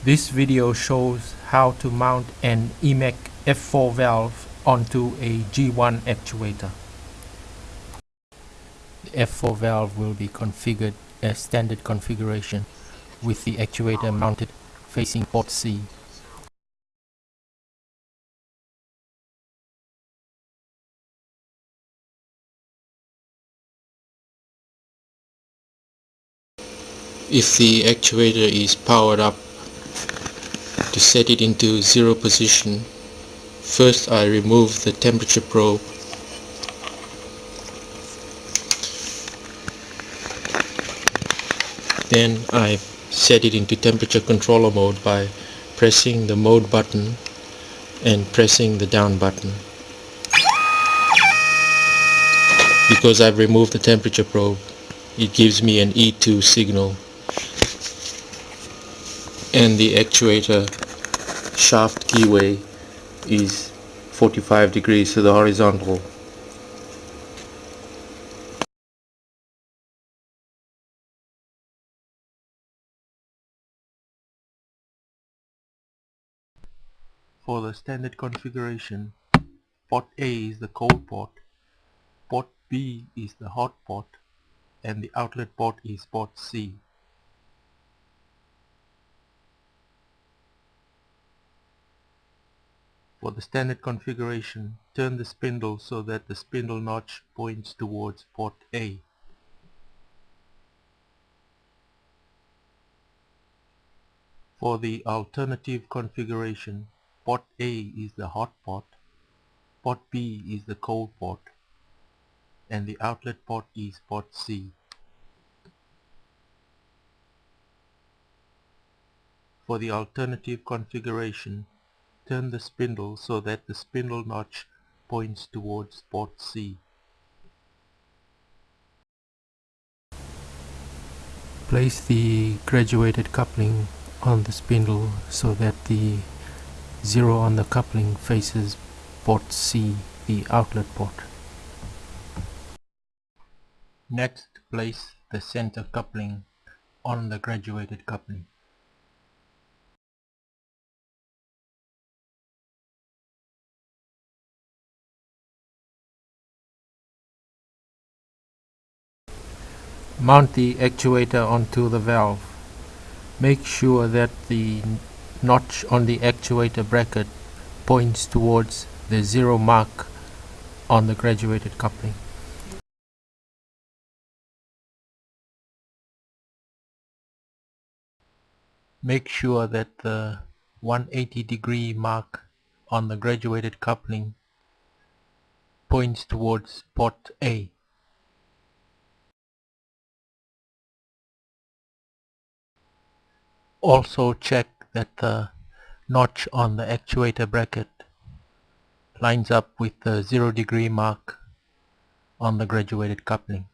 This video shows how to mount an Emech F4 valve onto a G1 actuator. The F4 valve will be configured as standard configuration with the actuator mounted facing port C. If the actuator is powered up, to set it into zero position, first I remove the temperature probe. Then I set it into temperature controller mode by pressing the mode button and pressing the down button. Because I've removed the temperature probe, it gives me an E2 signal, and the actuator shaft keyway is 45 degrees to the horizontal. For the standard configuration, port A is the cold port, port B is the hot port, and the outlet port is port C. For the standard configuration, turn the spindle so that the spindle notch points towards port A. For the alternative configuration, port A is the hot port, port B is the cold port, and the outlet port is port C. For the alternative configuration, turn the spindle so that the spindle notch points towards port C. Place the graduated coupling on the spindle so that the zero on the coupling faces port C, the outlet port. Next, place the center coupling on the graduated coupling. Mount the actuator onto the valve. Make sure that the notch on the actuator bracket points towards the zero mark on the graduated coupling. Make sure that the 180-degree mark on the graduated coupling points towards port A. Also check that the notch on the actuator bracket lines up with the 0-degree mark on the graduated coupling.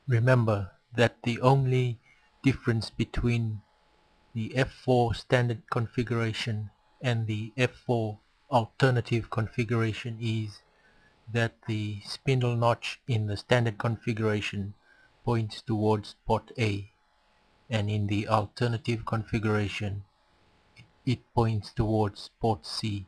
Remember that the only difference between the F4 standard configuration and the F4 alternative configuration is that the spindle notch in the standard configuration points towards port A, and in the alternative configuration it points towards port C.